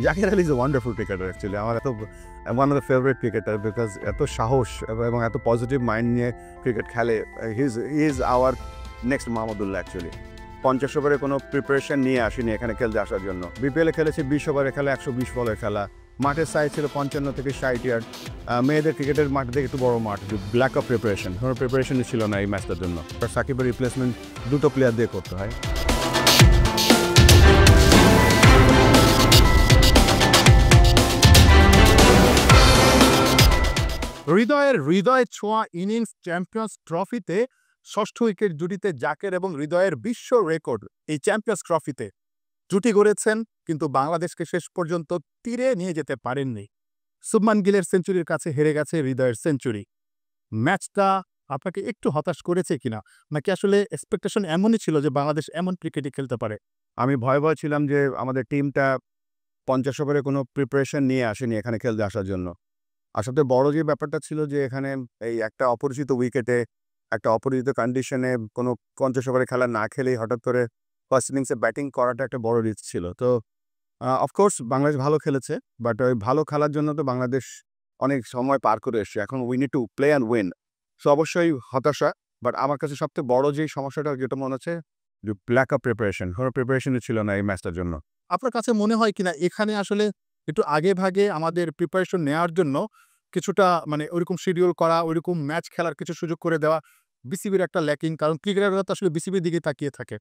Zakir Ali is a wonderful cricketer actually. আমার one of the favourite cricketer because এত সাহস এবং এত পজিটিভ মাইন্ড নিয়ে ক্রিকেট খেলে। He is our next Mahmudullah actually. 50 ওভারে কোনো প্রিপারেশন নিয়ে আসেনি এখানে খেলতে আসার জন্য। বিপিএলে খেলেছে 20 ওভারের খেলা, 120 বলের খেলা। মাঠের সাইজ ছিল 55 থেকে 60 ইয়ার্ড। মেয়েদের ক্রিকেটের মাঠ থেকে একটু বড় মাঠ, ব্ল্যাক অফ প্রিপারেশন, কোনো প্রিপারেশনই ছিল না এই ম্যাচটার জন্য। সাকিবের রিপ্লেসমেন্ট দুটো প্লেয়ার দিয়ে করতে হয়। হৃদয় ছোঁয়া ইনিংস চ্যাম্পিয়ন্স ট্রফিতে ষষ্ঠ উইকেট জুটিতে জাকের এবং হৃদয়ের বিশ্ব রেকর্ড এই চ্যাম্পিয়ন্স ট্রফিতে জুটি গড়েছেন, কিন্তু বাংলাদেশকে শেষ পর্যন্ত তীরে নিয়ে যেতে পারেননি। শুভমান গিলের সেঞ্চুরির কাছে হেরে গেছে হৃদয়ের সেঞ্চুরি। ম্যাচটা আপনাকে একটু হতাশ করেছে কিনা, নাকি আসলে এক্সপেকটেশন এমনই ছিল যে বাংলাদেশ এমন ক্রিকেটই খেলতে পারে? আমি ভয় ছিলাম যে আমাদের টিমটা 50 ওভারে কোনো প্রিপারেশন নিয়ে আসেনি এখানে খেলতে আসার জন্য। আর সবথেকে বড় যে ব্যাপারটা ছিল যে এখানে এই একটা অপরিচিত উইকেটে, একটা অপরিচিত কন্ডিশনে কোনো 50 ওভারে খেলা না খেলেই হঠাৎ করে ফার্স্ট ইনিংসে ব্যাটিং করাটা একটা বড় রিস্ক ছিল। তো অফকোর্স বাংলাদেশ ভালো খেলেছে, বাট ওই ভালো খেলার জন্য তো বাংলাদেশ অনেক সময় পার করে এসছে। এখন we need to play and win. So অবশ্যই হতাশা, বাট আমার কাছে সবথেকে বড় যেই সমস্যাটা যেটা মনে হচ্ছে যে ল্যাক অফ প্রিপারেশন, কোনো প্রিপারেশনই ছিল না এই ম্যাচটার জন্য। আপনার কাছে মনে হয় কিনা এখানে আসলে একটু আগে ভাগে আমাদের প্রিপারেশন নেওয়ার জন্য কিছুটা মানে ওইরকম শিডিউল করা, ওইরকম ম্যাচ খেলার কিছু সুযোগ করে দেওয়া বিসিবির একটা ল্যাকিং? কারণ ক্রিকেটাররা তো আসলে বিসিবির দিকে তাকিয়ে থাকে।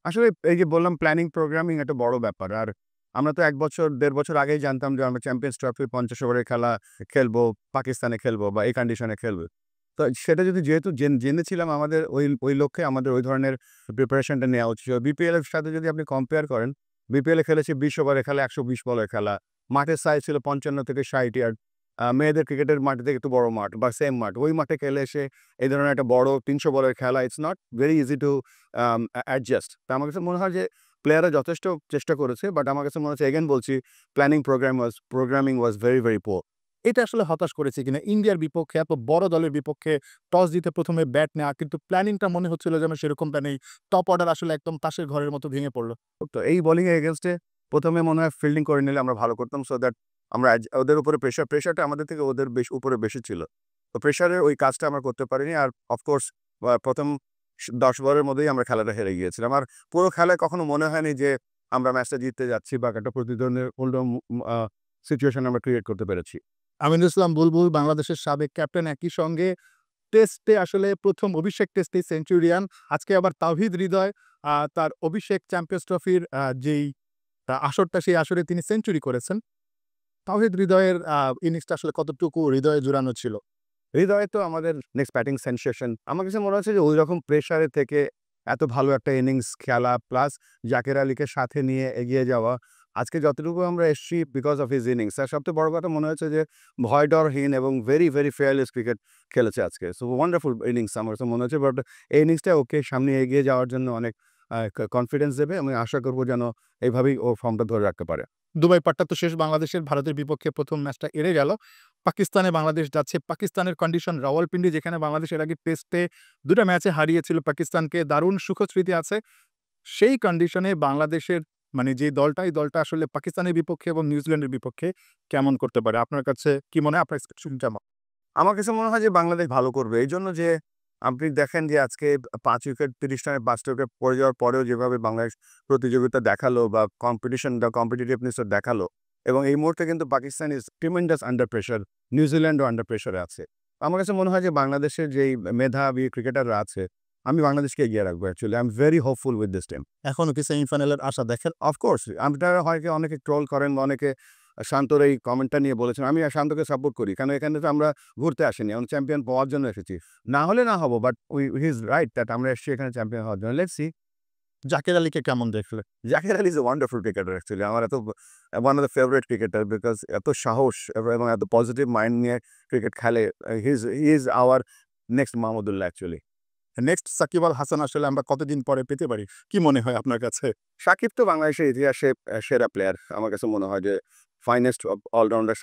আসলে এই যে বললাম প্ল্যানিং প্রোগ্রামিং একটা বড় ব্যাপার। আর আমরা তো 1 বছর 1.5 বছর আগেই জানতাম যে আমরা চ্যাম্পিয়ন্স ট্রফি 50 ওভারের খেলা খেলবো, পাকিস্তানে খেলবো বা এই কন্ডিশনে খেলবো। তো সেটা যদি যেহেতু জেনেছিলাম আমাদের ওই লক্ষ্যে আমাদের ওই ধরনের প্রিপারেশনটা নেওয়া উচিত। বিপিএল এর সাথে যদি আপনি কম্পেয়ার করেন, বিপিএল এ খেলেছি 20 ওভারের খেলা, 120 বলের খেলা। মাঠের সাইজ ছিল 55 থেকে 60 ইয়ার্ড। মেয়েদের ক্রিকেটের মাঠ থেকে একটু বড় মাঠ বা সেম মাঠ। ওই মাঠে খেলে এসে এই ধরনের একটা বড় 300 বলের খেলা, it's not very easy to adjust. তো আমার কাছে মনে হয় যে প্লেয়াররা যথেষ্ট চেষ্টা করেছে, বাট আমার কাছে মনে হচ্ছে এগেইন বলছি programming was very, very poor. এটা আসলে হতাশ করেছে কিনা ইন্ডিয়ার বিপক্ষে, এত বড় দলের বিপক্ষে টস জিতে প্রথমে ব্যাট নেওয়া, কিন্তু প্ল্যানিংটা মনে হচ্ছিল যেন সেরকমটা নেই। টপ অর্ডার আসলে একদম তাসের ঘরের মতো ভেঙে পড়ল। তো এই বোলিং এর এগেইনস্টে ১ম এ মনে হয় ফিল্ডিং করে নিলে আমরা ভালো করতাম, সো দ্যাট আমরা ওদের উপরে প্রেশারটা আমাদের থেকে ওদের উপরে বেশি ছিল। তো প্রেশারের ওই কাজটা আমরা করতে পারিনি। আর অফকোর্স ১ম ১০ ওভারের মধ্যেই আমরা খেলাটা হেরে গিয়েছিলাম। আর পুরো খেলায় কখনো মনে হয়নি যে আমরা ম্যাচটা জিততে যাচ্ছি বা একটা প্রতিদ্বন্দ্বের সিচুয়েশন আমরা ক্রিয়েট করতে পেরেছি। আমিনুল ইসলাম বুলবুল বাংলাদেশের সাবেক ক্যাপ্টেন, একই সঙ্গে টেস্টে আসলে প্রথম অভিষেক টেস্টেই সেঞ্চুরিয়ান। আজকে আবার তাওহিদ হৃদয় তার অভিষেক চ্যাম্পিয়ন্স ট্রফির যেই আসরটা, সেই আসরে তিনি সেঞ্চুরি করেছেন। তাওহিদ হৃদয়ের ইনিংসটা আসলে কতটুকু হৃদয়ে জুড়ানো ছিল? হৃদয় তো আমাদের নেক্সট ব্যাটিং সেনসেশন। আমার কাছে মনে হচ্ছে যে ঐরকম প্রেশারে থেকে এত ভালো একটা ইনিংস খেলা প্লাস জাকের আলীকে সাথে নিয়ে এগিয়ে যাওয়া। আজকে যতটুকু আমরা এসছি বিকজ অফ হিজ ইনিংস। আর সবচেয়ে বড় কথা মনে হচ্ছে যে ভয় ডরহীন এবং ভেরি, ভেরি ফেয়ারলেস ক্রিকেট খেলেছে আজকে। সো ওয়ান্ডারফুল ইনিংস আমার কাছে মনে হচ্ছে। বাট এই ইনিংসটা ওকে সামনে এগিয়ে যাওয়ার জন্য অনেক কনফিডেন্স দেবে। আমি আশা করব যেন এইভাবেই ও ফর্মটা ধরে রাখতে পারে। দুবাই পাট্টা তো শেষ বাংলাদেশের, ভারতের বিপক্ষে প্রথম ম্যাচটা হেরে গেল। পাকিস্তানে বাংলাদেশ যাচ্ছে। পাকিস্তানের কন্ডিশন রাওয়ালপিন্ডি, যেখানে বাংলাদেশ এর আগে টেস্টে ২ টা ম্যাচে হারিয়েছিল পাকিস্তানকে। দারুণ সুখস্মৃতি আছে। সেই কন্ডিশনে বাংলাদেশের মানে যে দলটা, এই দলটা আসলে পাকিস্তানের বিপক্ষে এবং নিউজিল্যান্ডের বিপক্ষে কেমন করতে পারে? আপনার কাছে কি মনে হয়? আপনার এক্সপেকটেশন কেমন? আমার কাছে মনে হয় যে বাংলাদেশ ভালো করবে। এইজন্য যে আপনি দেখেন যে আজকে ৫ উইকেট ৩০ রানে ৫ টা উইকেট পড়ে যাওয়ার পরেও যেভাবে বাংলাদেশ প্রতিযোগিতা দেখালো বা কম্পিটিটিভনেস দেখালো এবং এই মুহূর্তে কিন্তু Pakistan is tremendous under pressure, নিউজিল্যান্ডও আন্ডার প্রেশারে আছে। আমার কাছে মনে হয় যে বাংলাদেশের যেই মেধাবী ক্রিকেটাররা আছে, আমি বাংলাদেশকে এগিয়ে রাখবো actually. I am very hopeful with this team. এখনো কি সেমিফাইনালের আশা দেখেন? অফকোর্স আপনারা হয়তো অনেকে ট্রোল করেন বা অনেকে শান্তর এই কমেন্টটা নিয়ে বলেছেন। আমি শান্তকে সাপোর্ট করি। কারণ এখানে তো আমরা ঘুরতে আসিনি। আমরা চ্যাম্পিয়ন পাওয়ার জন্য এসেছি। না হলে না হবো, but he is right that আমরা এসেছি এখানে চ্যাম্পিয়ন হওয়ার জন্য। Let's see. জাকের আলীকে কেমন দেখলে? Zakir Ali is a wonderful cricketer actually. আমার one of the favourite cricketer because এত সাহস এবং এত পজিটিভ মাইন্ড নিয়ে ক্রিকেট খেলে। He is our next Mahmudullah actually. Next Shakib Al Hasan আসলে আমরা কতদিন পরে পেতে পারি? কি মনে হয় আপনার কাছে? সাকিব তো বাংলাদেশের ইতিহাসে সেরা প্লেয়ার। আমার কাছে মনে হয় যে ফাইনেস্ট অলরাউন্ডার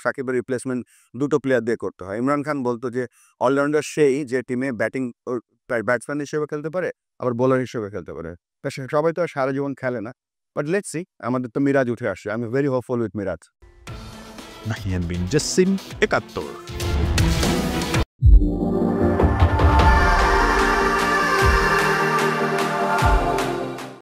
সাকিবের রিপ্লেসমেন্ট দুটো প্লেয়ার দিয়ে করতে হয়। ইমরান খান বলতো যে অলরাউন্ডার সেই যে টিমে ব্যাটসম্যান হিসেবে খেলতে পারে, আবার বোলার হিসেবে খেলতে পারে। তা সবাই তো আর সারা জীবন খেলে না। বাট লেটস সি, আমাদের তো মিরাজ উঠে আসছে। I am very hopeful with Miraz. Nahiyan Bin Jasim, ৭১।